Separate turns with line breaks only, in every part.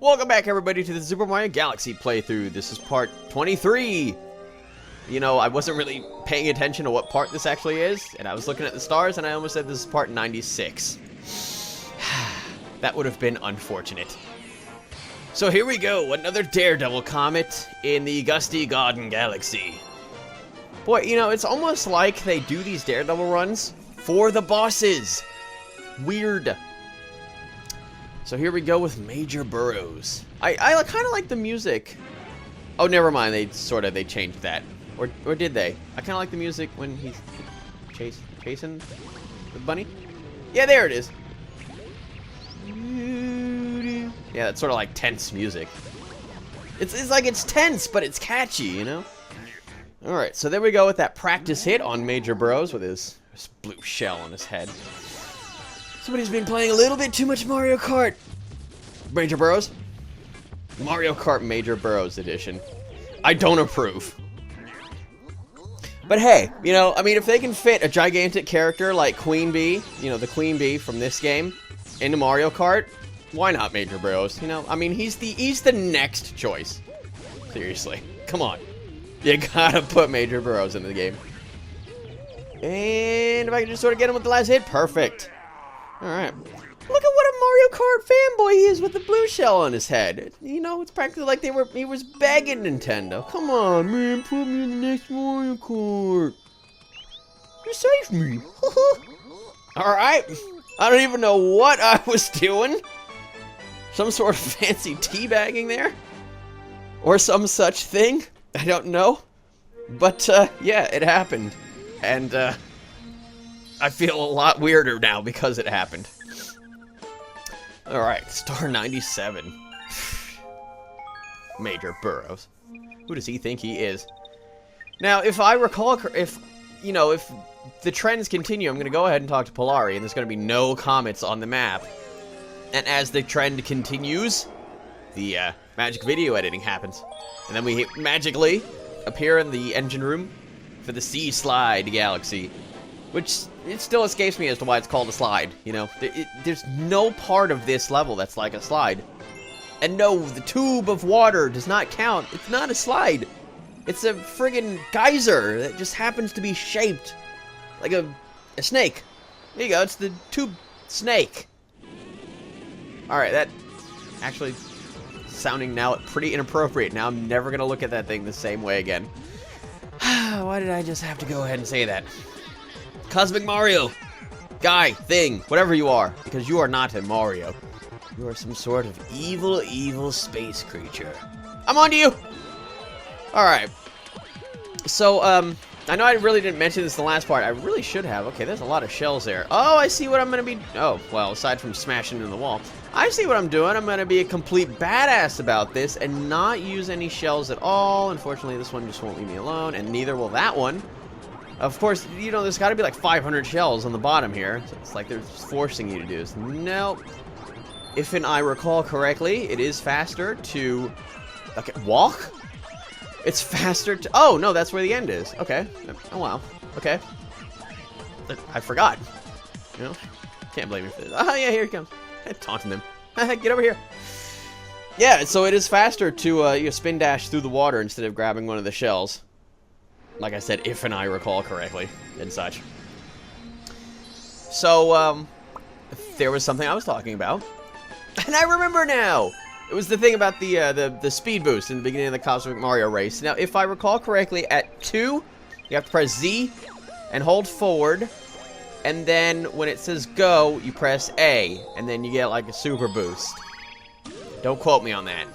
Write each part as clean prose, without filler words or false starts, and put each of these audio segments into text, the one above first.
Welcome back, everybody, to the Super Mario Galaxy playthrough. This is part 23. You know, I wasn't really paying attention to what part this actually is, and I was looking at the stars, and I almost said this is part 96. That would have been unfortunate. So here we go, another Daredevil comet in the Gusty Galaxy. Boy, you know, it's almost like they do these Daredevil runs for the bosses. Weird. So here we go with Major Burrows. I kind of like the music. Oh, never mind. They changed that, or did they? I kind of like the music when he's chasing the bunny. Yeah, there it is. Yeah, that's sort of like tense music. It's like it's tense, but it's catchy, you know. All right, so there we go with that practice hit on Major Burrows with his blue shell on his head. Somebody's been playing a little bit too much Mario Kart. Major Burrows? Mario Kart Major Burrows edition. I don't approve. But hey, you know, I mean, if they can fit a gigantic character like Queen Bee, you know, the Queen Bee from this game, into Mario Kart, why not Major Burrows? You know, I mean, he's the next choice. Seriously. Come on. You gotta put Major Burrows into the game. And if I can just sort of get him with the last hit, perfect. Alright. Look at what a Mario Kart fanboy he is with the blue shell on his head. You know, it's practically like he was begging Nintendo. Come on, man, put me in the next Mario Kart. You saved me. Alright. I don't even know what I was doing. Some sort of fancy teabagging there? Or some such thing? I don't know. But, yeah, it happened. And, I feel a lot weirder now because it happened. Alright, star 97. Major Burrows. Who does he think he is? Now, if I recall, if the trends continue, I'm going to go ahead and talk to Polari, and there's going to be no comets on the map. And as the trend continues, the magic video editing happens. And then we magically appear in the engine room for the Sea Slide Galaxy. Which, it still escapes me as to why it's called a slide, you know? There's no part of this level that's like a slide. And no, the tube of water does not count. It's not a slide. It's a friggin' geyser that just happens to be shaped like a snake. There you go, it's the tube snake. Alright, that actually sounding now pretty inappropriate. Now I'm never gonna look at that thing the same way again. Why did I just have to go ahead and say that? Cosmic Mario! Guy, thing, whatever you are, because you are not a Mario. You are some sort of evil, evil space creature. I'm on to you! Alright. So, I know I really didn't mention this in the last part. I really should have. Okay, there's a lot of shells there. Oh, I see what I'm gonna be... Oh, well, aside from smashing into the wall. I see what I'm doing. I'm gonna be a complete badass about this and not use any shells at all. Unfortunately, this one just won't leave me alone, and neither will that one. Of course, you know, there's got to be like 500 shells on the bottom here. So it's like they're just forcing you to do this. Nope. If I recall correctly, it is faster to... Okay, walk? It's faster to... Oh, no, that's where the end is. Okay. Oh, wow. Okay. I forgot. You know? Can't blame me for this. Oh, yeah, here he comes. Taunting them. Get over here. Yeah, so it is faster to you spin dash through the water instead of grabbing one of the shells. Like I said, if I recall correctly, and such. So, there was something I was talking about. And I remember now! It was the thing about the speed boost in the beginning of the Cosmic Mario race. Now, if I recall correctly, at 2, you have to press Z and hold forward. And then, when it says go, you press A. And then you get, like, a super boost. Don't quote me on that.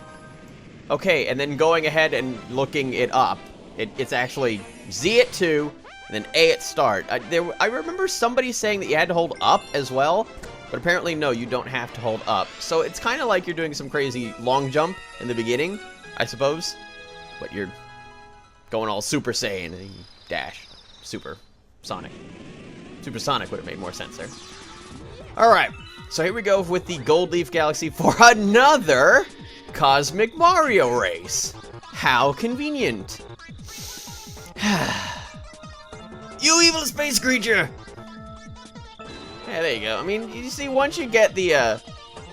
Okay, and then going ahead and looking it up. It's actually Z at 2, and then A at start. I remember somebody saying that you had to hold up as well, but apparently no, you don't have to hold up. So it's kind of like you're doing some crazy long jump in the beginning, I suppose, but you're going all Super Saiyan and dash. Super Sonic. Super Sonic would have made more sense there. Alright, so here we go with the Gold Leaf Galaxy for another Cosmic Mario race. How convenient. You evil space creature! Yeah, there you go. I mean, you see, once you get the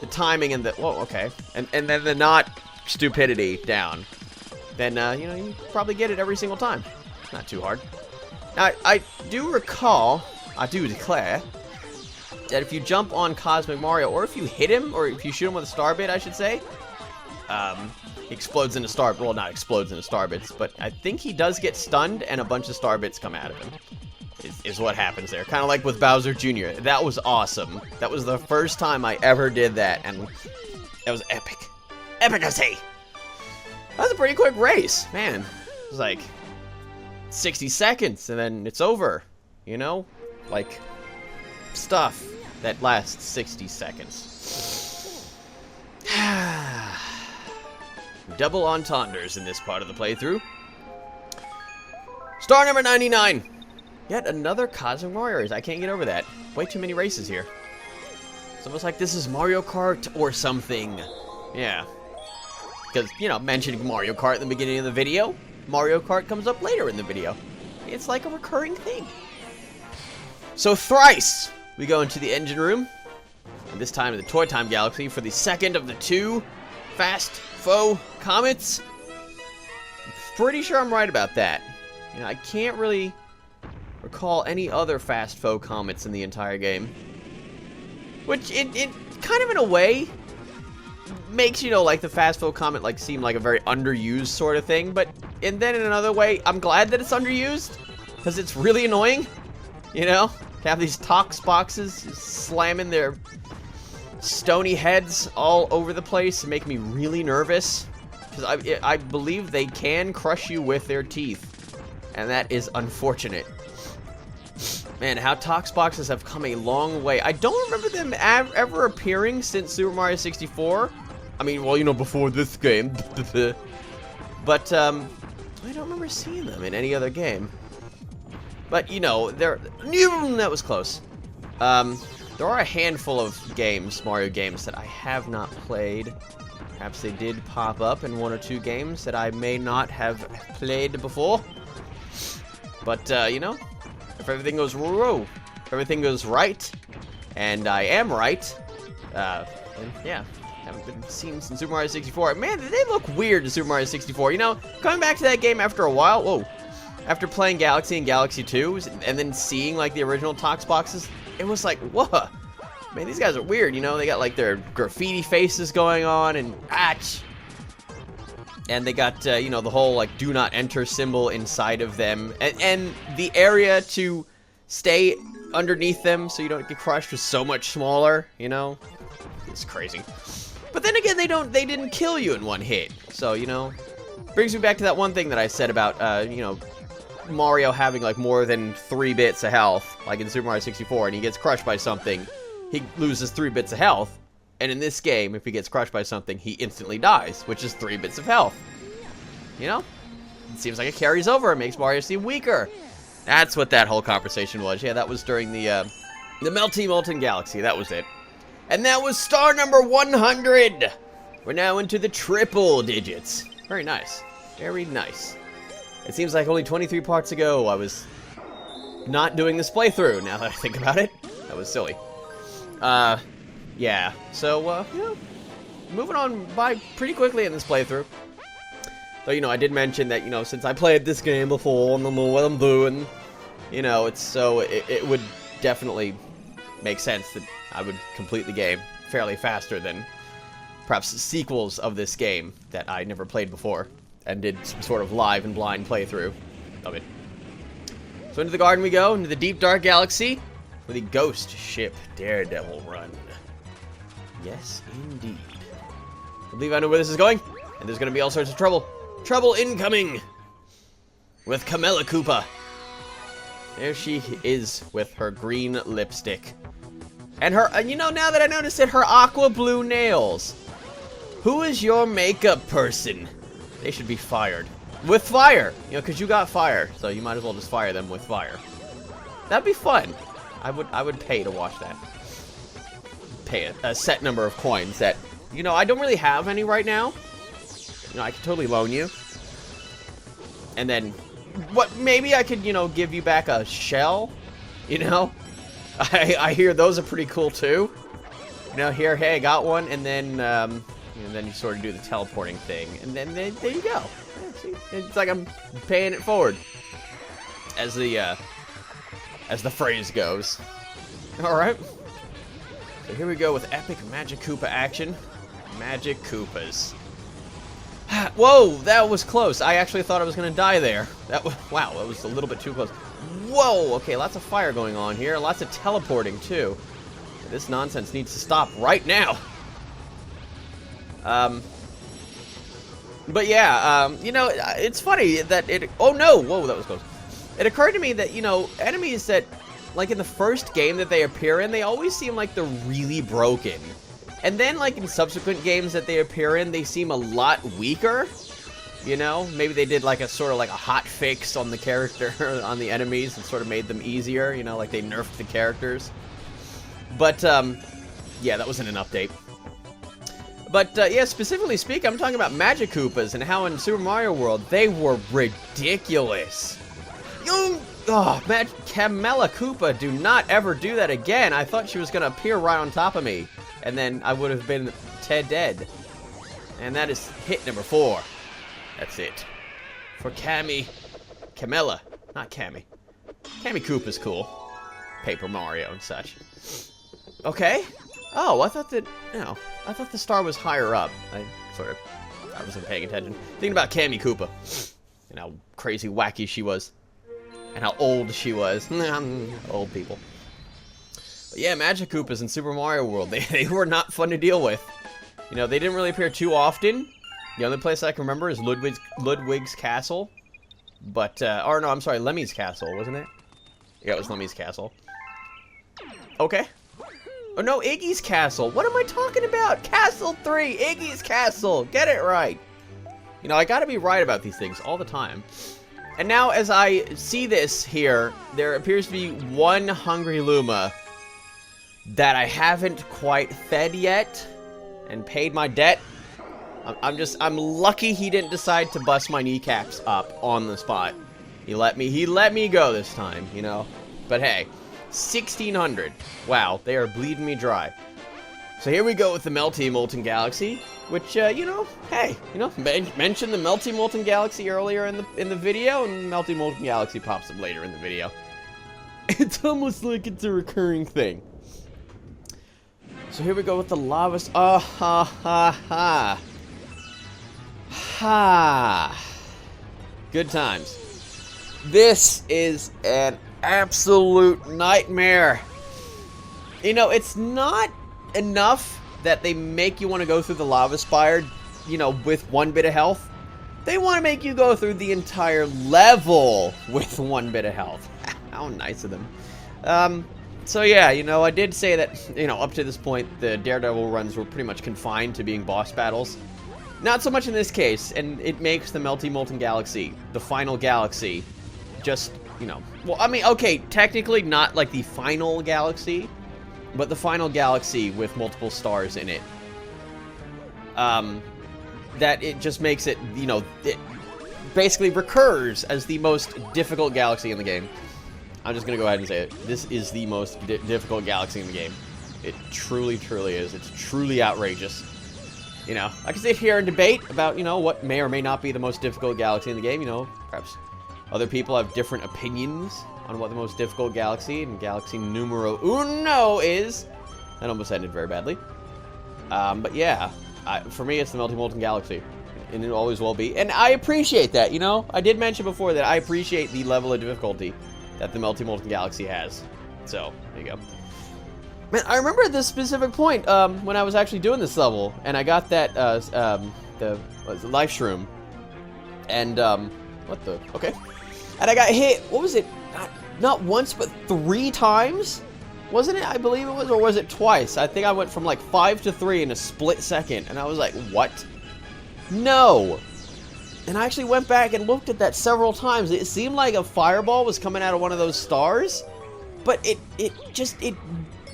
the timing and the, whoa, okay, and then the not stupidity down, then, you know, you probably get it every single time. Not too hard. Now, I do recall, I do declare, that if you jump on Cosmic Mario, or if you hit him, or if you shoot him with a star bit, I should say, he explodes into star, well, not explodes into star bits, but I think he does get stunned, and a bunch of star bits come out of him, is what happens there. Kind of like with Bowser Jr. That was awesome. That was the first time I ever did that, and that was epic. Epicacy! That was a pretty quick race, man. It was like 60 seconds, and then it's over, you know? Like, stuff that lasts 60 seconds. Double entendres in this part of the playthrough. Star number 99. Yet another Cosmic Mario race. I can't get over that. Way too many races here. It's almost like this is Mario Kart or something. Yeah. Because, you know, mentioning Mario Kart in the beginning of the video, Mario Kart comes up later in the video. It's like a recurring thing. So thrice, we go into the engine room. And this time in the Toy-Time Galaxy for the second of the 2 Fast Foe Comets. I'm pretty sure I'm right about that. You know, I can't really recall any other Fast Foe Comets in the entire game. Which, it kind of in a way makes, you know, like the Fast Foe Comet like seem like a very underused sort of thing. But, and then in another way, I'm glad that it's underused. Because it's really annoying, you know? To have these Tox boxes slamming their stony heads all over the place and make me really nervous. Because I believe they can crush you with their teeth. And that is unfortunate. Man, how Tox boxes have come a long way. I don't remember them ever appearing since Super Mario 64. I mean, well, you know, before this game. But, I don't remember seeing them in any other game. But, you know, that was close. There are a handful of games, Mario games, that I have not played. Perhaps they did pop up in 1 or 2 games that I may not have played before. But, you know, if everything goes right, and I am right, then, yeah, haven't been seen since Super Mario 64. Man, they look weird in Super Mario 64. You know, coming back to that game after a while, whoa, after playing Galaxy and Galaxy 2, and then seeing, like, the original Tox boxes, it was like, whoa, man, these guys are weird, you know? They got, like, their graffiti faces going on, and, and they got, you know, the whole, like, do not enter symbol inside of them, and the area to stay underneath them so you don't get crushed was so much smaller, you know? It's crazy. But then again, they didn't kill you in one hit, so, you know, brings me back to that one thing that I said about, you know, Mario having like more than 3 bits of health, like in Super Mario 64, and he gets crushed by something, he loses 3 bits of health. And in this game, if he gets crushed by something, he instantly dies, which is 3 bits of health. You know? It seems like it carries over, it makes Mario seem weaker. That's what that whole conversation was. Yeah, that was during the Melty Molten Galaxy, that was it. And that was star number 100! We're now into the triple digits. Very nice. Very nice. It seems like only 23 parts ago I was not doing this playthrough, now that I think about it. That was silly. Yeah. So, you know, moving on by pretty quickly in this playthrough. Though, you know, I did mention that, you know, since I played this game before and I know what I'm doing, you know, it's so, it would definitely make sense that I would complete the game fairly faster than perhaps sequels of this game that I never played before and did some sort of live and blind playthrough of it. So into the garden we go, into the deep dark galaxy for the ghost ship Daredevil run. Yes, indeed. I believe I know where this is going, and there's going to be all sorts of trouble. Trouble incoming with Kamala Koopa. There she is with her green lipstick. And her, you know, now that I noticed it, her aqua blue nails. Who is your makeup person? They should be fired. With fire! You know, because you got fire, so you might as well just fire them with fire. That'd be fun. I would pay to watch that. Pay a set number of coins that, you know, I don't really have any right now. You know, I could totally loan you. And then, what, maybe I could, you know, give you back a shell? You know? I hear those are pretty cool, too. You know, here, hey, I got one, and then you sort of do the teleporting thing, and then there you go. Yeah, see? It's like I'm paying it forward, as the phrase goes. All right. So here we go with epic Magic Koopa action. Magic Koopas. Whoa, that was close. I actually thought I was gonna die there. Wow, that was a little bit too close. Whoa, okay, lots of fire going on here. Lots of teleporting too. This nonsense needs to stop right now. But yeah, you know, it's funny that oh no, whoa, that was close. It occurred to me that, you know, enemies that, like in the first game that they appear in, they always seem like they're really broken. And then, like, in subsequent games that they appear in, they seem a lot weaker. You know? Maybe they did, like, a sort of, like, a hot fix on the character, on the enemies, and sort of made them easier. You know, like, they nerfed the characters. But, yeah, that wasn't an update. But, yeah, specifically speaking, I'm talking about Magic Koopas and how in Super Mario World, they were ridiculous. Camilla Koopa, do not ever do that again. I thought she was going to appear right on top of me. And then I would have been dead. And that is hit number 4. That's it. For Camilla. Not Cammy. Cammy Koopa's cool. Paper Mario and such. Okay. Oh, I thought that, you know, I thought the star was higher up. I wasn't paying attention. Thinking about Cammy Koopa. And how crazy wacky she was. And how old she was. Old people. But yeah, Magic Koopas in Super Mario World, they were not fun to deal with. You know, they didn't really appear too often. The only place I can remember is Ludwig's Castle. But, or no, I'm sorry, Lemmy's Castle, wasn't it? Yeah, it was Lemmy's Castle. Okay. Oh no, Iggy's Castle. What am I talking about? Castle 3, Iggy's Castle. Get it right. You know, I gotta be right about these things all the time. And now, as I see this here, there appears to be one Hungry Luma that I haven't quite fed yet and paid my debt. I'm lucky he didn't decide to bust my kneecaps up on the spot. He let me go this time, you know. But hey, 1600. Wow, they are bleeding me dry. So here we go with the Melty Molten Galaxy, which, you know, hey, you know, mention the Melty Molten Galaxy earlier in the video, and Melty Molten Galaxy pops up later in the video. It's almost like it's a recurring thing. So here we go with the lava. Good times. This is an absolute nightmare. You know, it's not enough that they make you want to go through the lava spire, you know, with 1 bit of health. They want to make you go through the entire level with 1 bit of health. How nice of them. So yeah, you know, I did say that, you know, up to this point, the Daredevil runs were pretty much confined to being boss battles. Not so much in this case, and it makes the Melty Molten Galaxy, the final galaxy, just, you know, well, I mean, okay, technically not like the final galaxy, but the final galaxy with multiple stars in it. That it just makes it, you know, it basically recurs as the most difficult galaxy in the game. I'm just going to go ahead and say it. This is the most difficult galaxy in the game. It truly, truly is. It's truly outrageous. You know, I can sit here and debate about, you know, what may or may not be the most difficult galaxy in the game. You know, perhaps other people have different opinions on what the most difficult galaxy and galaxy numero uno is. That almost ended very badly. But yeah, for me, it's the Melty Molten Galaxy. And it always will be. And I appreciate that, you know. I did mention before that I appreciate the level of difficulty that the Melty Molten Galaxy has. So, there you go. Man, I remember this specific point when I was actually doing this level, and I got that, the life shroom. And, what the, okay. And I got hit, what was it? Not once, but 3 times? Wasn't it? I believe it was, or was it twice? I think I went from like 5 to 3 in a split second, and I was like, what? No! And I actually went back and looked at that several times. It seemed like a fireball was coming out of one of those stars, but it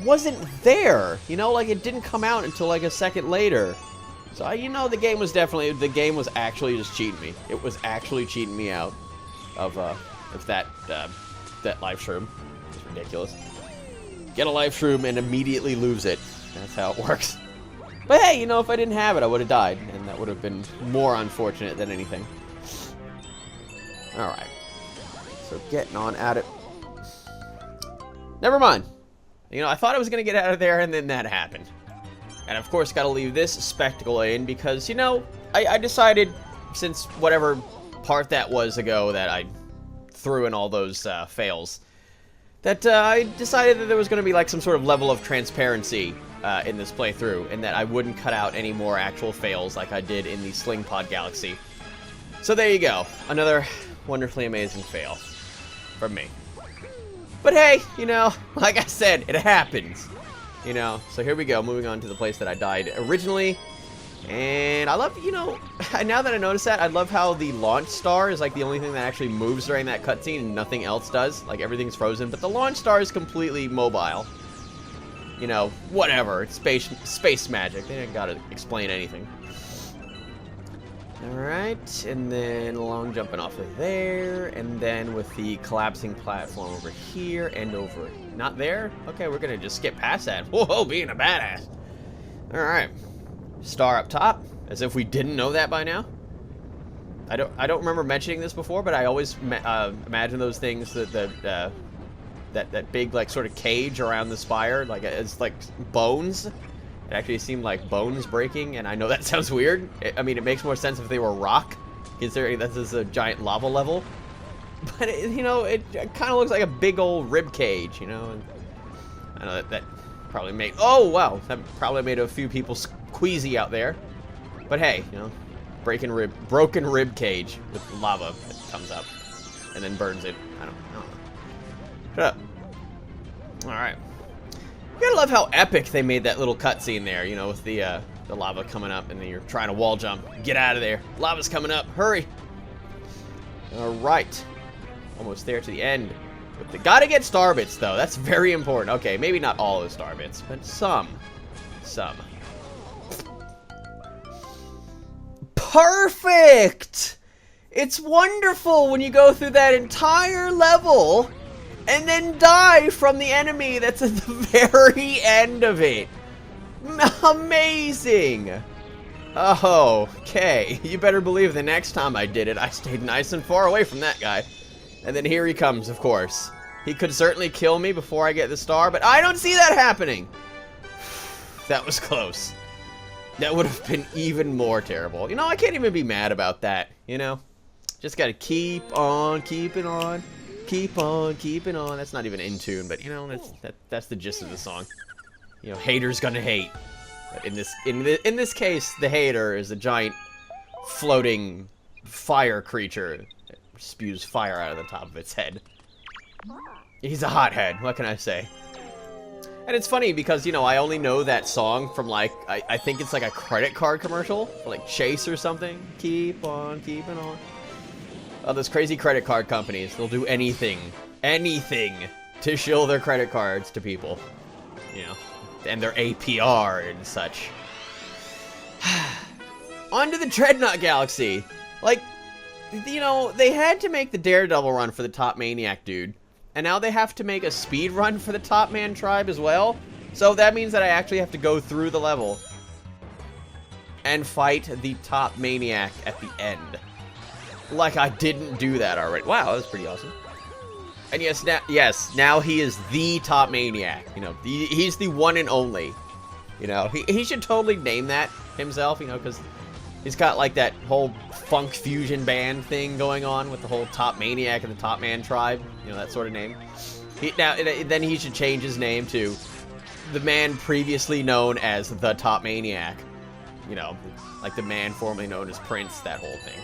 wasn't there. You know, like it didn't come out until like a second later. So, you know, the game was actually just cheating me. It was actually cheating me out of that life shroom. It's ridiculous. Get a life shroom and immediately lose it. That's how it works. But hey, you know, if I didn't have it, I would have died. And that would have been more unfortunate than anything. Alright. So getting on at it. Never mind. You know, I thought I was going to get out of there, and then that happened. And of course, got to leave this spectacle in because, you know, I decided, since whatever part that was ago that I threw in all those fails, that I decided that there was going to be like some sort of level of transparency in this playthrough, and that I wouldn't cut out any more actual fails like I did in the Slingpod Galaxy. So there you go. Another wonderfully amazing fail from me. But hey, you know, like I said, it happens. You know, so here we go, moving on to the place that I died originally. And I love, you know, now that I notice that, I love how the launch star is like the only thing that actually moves during that cutscene and nothing else does. Like, everything's frozen, but the launch star is completely mobile. You know, whatever, it's space magic. They ain't gotta explain anything. Alright, and then long jumping off of there, and then with the collapsing platform over here and over. Not there? Okay, we're gonna just skip past that. Whoa, being a badass. Alright. Star up top, as if we didn't know that by now. I don't remember mentioning this before, but I always imagine those things, that big, like, sort of cage around the spire, like, it's like bones. It actually seemed like bones breaking, and I know that sounds weird. I mean, it makes more sense if they were rock, considering this is a giant lava level. But, you know, it kind of looks like a big old rib cage, you know. And I know that probably made... Oh, wow. That probably made a few people queasy out there. But hey, you know, broken rib cage with lava that comes up and then burns it. I don't know. Shut up. Alright. You gotta love how epic they made that little cutscene there, you know, with the lava coming up, and then you're trying to wall jump. Get out of there. Lava's coming up. Hurry. Alright. Almost there to the end. Gotta get star bits, though. That's very important. Okay, maybe not all the star bits, but some. Some. Perfect! It's wonderful when you go through that entire level and then die from the enemy that's at the very end of it. Amazing! Oh, okay. You better believe the next time I did it, I stayed nice and far away from that guy. And then here he comes, of course. He could certainly kill me before I get the star, but I don't see that happening. That was close. That would have been even more terrible. You know, I can't even be mad about that, you know? Just gotta keep on keeping on. Keep on keeping on. That's not even in tune, but you know, that's the gist of the song. You know, haters gonna hate. But in this case, the hater is a giant floating fire creature that spews fire out of the top of its head. He's a hothead. What can I say? And it's funny because, you know, I only know that song from, like, I think it's like a credit card commercial, for like Chase or something. Keep on keeping on. Oh, those crazy credit card companies, they'll do anything to shill their credit cards to people, you know, and their APR and such. On to the Dreadnought Galaxy. Like, you know, they had to make the Daredevil run for the top maniac dude, and now they have to make a speed run for the Topman tribe as well. So that means that I actually have to go through the level and fight the top maniac at the end. Like I didn't do that already. Wow, that was pretty awesome. And yes, now he is the top maniac. You know, he's the one and only. You know, he should totally name that himself, you know, because he's got like that whole funk fusion band thing going on with the whole top maniac and the Topman tribe. You know, that sort of name. Then he should change his name to the man previously known as the top maniac. You know, like the man formerly known as Prince, that whole thing.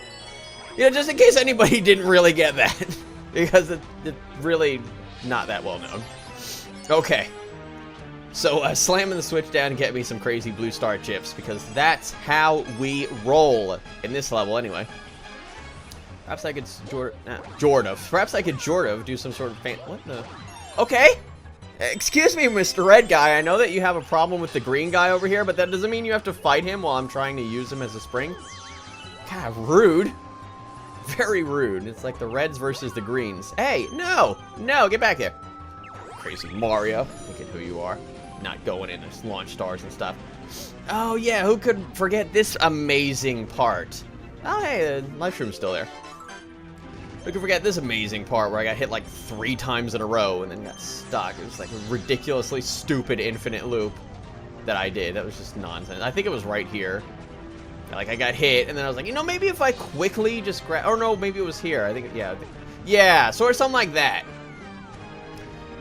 You know, just in case anybody didn't really get that. Because it's really not that well known. Okay. So, slamming the switch down and get me some crazy blue star chips. Because that's how we roll. In this level, anyway. Perhaps I could... Perhaps I could do some sort of... What the... Okay. Excuse me, Mr. Red Guy. I know that you have a problem with the green guy over here. But that doesn't mean you have to fight him while I'm trying to use him as a spring. Kind of rude. Very rude. It's like the reds versus the greens. Hey, no! No, get back here. Crazy Mario. Look at who you are. not going in as launch stars and stuff. Oh yeah, who could forget this amazing part? Oh hey, the life shroom's still there. Who could forget this amazing part where I got hit like 3 times in a row and then got stuck? It was like a ridiculously stupid infinite loop that I did. That was just nonsense. I think it was right here. Like, I got hit, and then I was like, you know, maybe if I quickly just grab... Or no, maybe it was here. I think, yeah. Yeah, sort of something like that.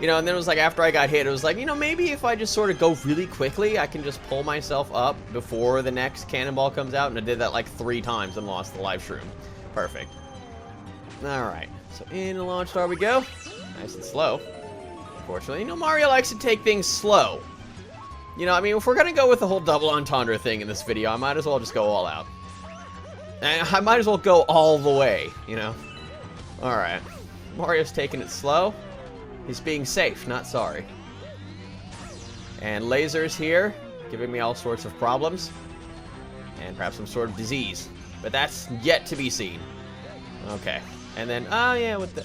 You know, and then it was like, after I got hit, it was like, you know, maybe if I just sort of go really quickly, I can just pull myself up before the next cannonball comes out. And I did that like 3 times and lost the life shroom. Perfect. Alright, so in the launch star we go. Nice and slow. Unfortunately, you know, Mario likes to take things slow. You know, I mean, if we're gonna go with the whole double entendre thing in this video, I might as well just go all out. And I might as well go all the way, you know? Alright. Mario's taking it slow. He's being safe, not sorry. And lasers here, giving me all sorts of problems. And perhaps some sort of disease. But that's yet to be seen. Okay. And then, oh yeah, with the...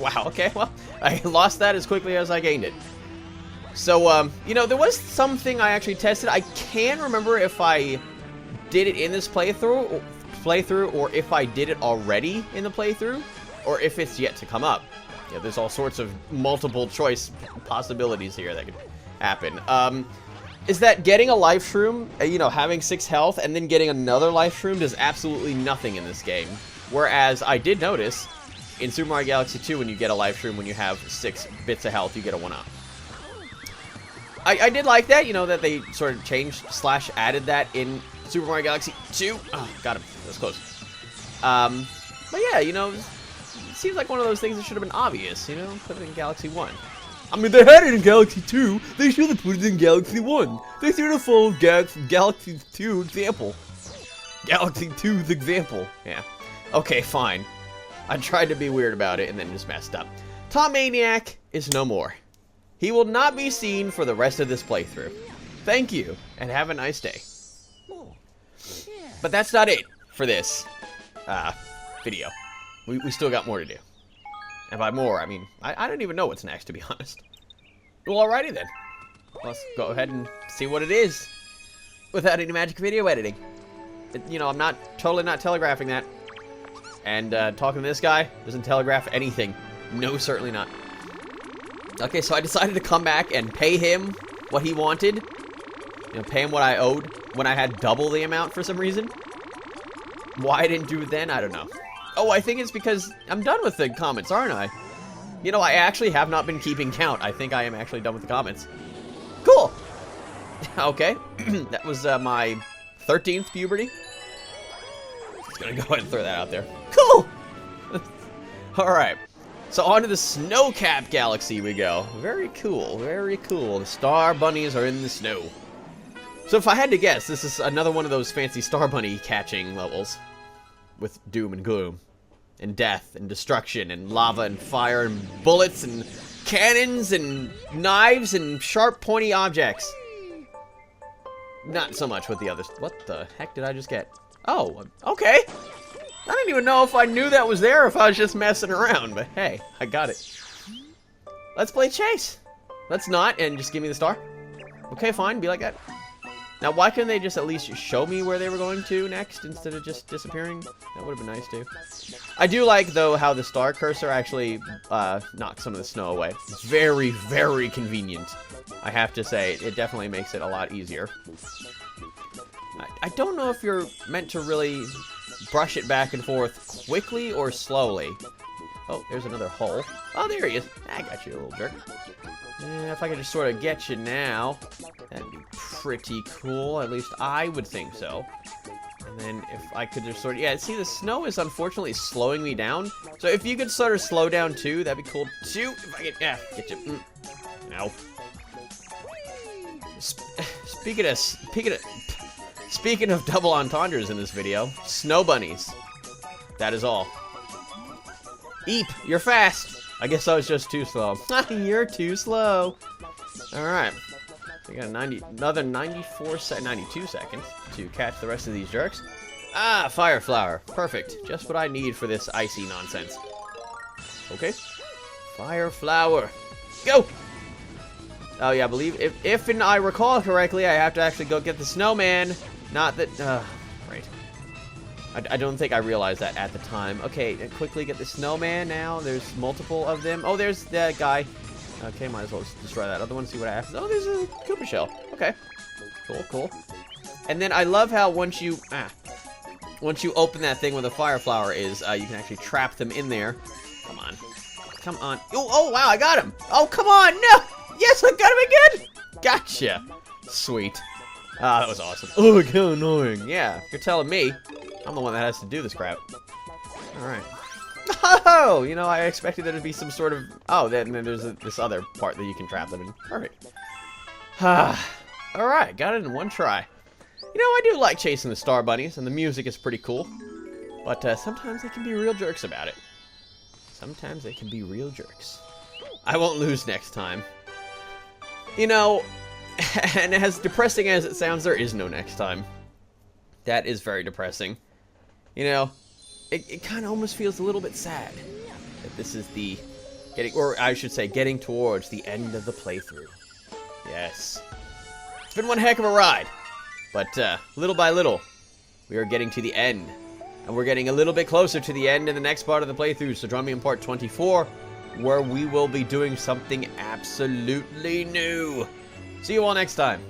wow, okay, well, I lost that as quickly as I gained it. So, you know, there was something I actually tested. I can't remember if I did it in this playthrough, or if I did it already in the playthrough, or if it's yet to come up. Yeah, there's all sorts of multiple choice possibilities here that could happen. Is that getting a life shroom, you know, having 6 health, and then getting another life shroom does absolutely nothing in this game. Whereas I did notice in Super Mario Galaxy 2, when you get a life shroom, when you have 6 bits of health, you get a 1-up. I did like that, you know, that they sort of changed / added that in Super Mario Galaxy 2. Oh, got him. That was close. But yeah, you know, it seems like one of those things that should have been obvious, you know, put it in Galaxy 1. I mean, they had it in Galaxy 2. They should have put it in Galaxy 1. They should have followed Galaxy 2 example. Galaxy 2's example. Yeah. Okay, fine. I tried to be weird about it and then just messed up. Topmaniac is no more. He will not be seen for the rest of this playthrough. Thank you, and have a nice day. But that's not it for this video. We still got more to do. And by more, I mean, I don't even know what's next, to be honest. Well, alrighty then. Let's go ahead and see what it is without any magic video editing. You know, I'm totally not telegraphing that. And talking to this guy doesn't telegraph anything. No, certainly not. Okay, so I decided to come back and pay him what he wanted. You know, pay him what I owed when I had double the amount for some reason. Why I didn't do it then, I don't know. Oh, I think it's because I'm done with the comments, aren't I? You know, I actually have not been keeping count. I think I am actually done with the comments. Cool! Okay, that was my 13th puberty. Just gonna go ahead and throw that out there. Cool! Alright. So on to the Snow-Capped Galaxy we go. Very cool, very cool. The Star Bunnies are in the snow. So if I had to guess, this is another one of those fancy Star Bunny catching levels. With doom and gloom. And death and destruction and lava and fire and bullets and cannons and knives and sharp pointy objects. Not so much with the others. What the heck did I just get? Oh, okay. I didn't even know if I knew that was there or if I was just messing around, but hey, I got it. Let's play chase. Let's not, and just give me the star. Okay, fine, be like that. Now, why couldn't they just at least show me where they were going to next instead of just disappearing? That would have been nice, too. I do like, though, how the star cursor actually knocks some of the snow away. It's very, very convenient. I have to say, it definitely makes it a lot easier. I don't know if you're meant to really brush it back and forth quickly or slowly. Oh, there's another hole. Oh, there he is. I got you, little jerk. If I could just sort of get you now, that'd be pretty cool. At least I would think so. And then if I could just sort of... Yeah, see, the snow is unfortunately slowing me down. So if you could sort of slow down, too, that'd be cool, too. If I could... Yeah, get you. No. Speaking of double entendres in this video, snow bunnies. That is all. Eep, you're fast. I guess I was just too slow. You're too slow. Alright. We got another 92 seconds to catch the rest of these jerks. Ah, fire flower. Perfect. Just what I need for this icy nonsense. Okay. Fire flower. Go! Oh yeah, I believe if and I recall correctly, I have to actually go get the snowman. Not that. Right. I don't think I realized that at the time. Okay, quickly get the snowman now. There's multiple of them. Oh, there's that guy. Okay, might as well just destroy that other one. See what happens. Oh, there's a Koopa shell. Okay. Cool, cool. And then I love how once you open that thing where the fire flower is, you can actually trap them in there. Come on. Come on. Oh, wow, I got him. Oh, come on. No. Yes, I got him again. Gotcha. Sweet. Ah, that was awesome. Oh, how annoying. Yeah, you're telling me. I'm the one that has to do this crap. Alright. Oh, you know, I expected there to be some sort of... Oh, then there's this other part that you can trap them in. Perfect. Alright, got it in one try. You know, I do like chasing the star bunnies, and the music is pretty cool. But sometimes they can be real jerks about it. Sometimes they can be real jerks. I won't lose next time. You know, and as depressing as it sounds, there is no next time. That is very depressing. You know, it kind of almost feels a little bit sad that this is the getting towards the end of the playthrough. Yes. It's been one heck of a ride. But little by little, we are getting to the end. And we're getting a little bit closer to the end in the next part of the playthrough. So join me in part 24, where we will be doing something absolutely new. See you all next time.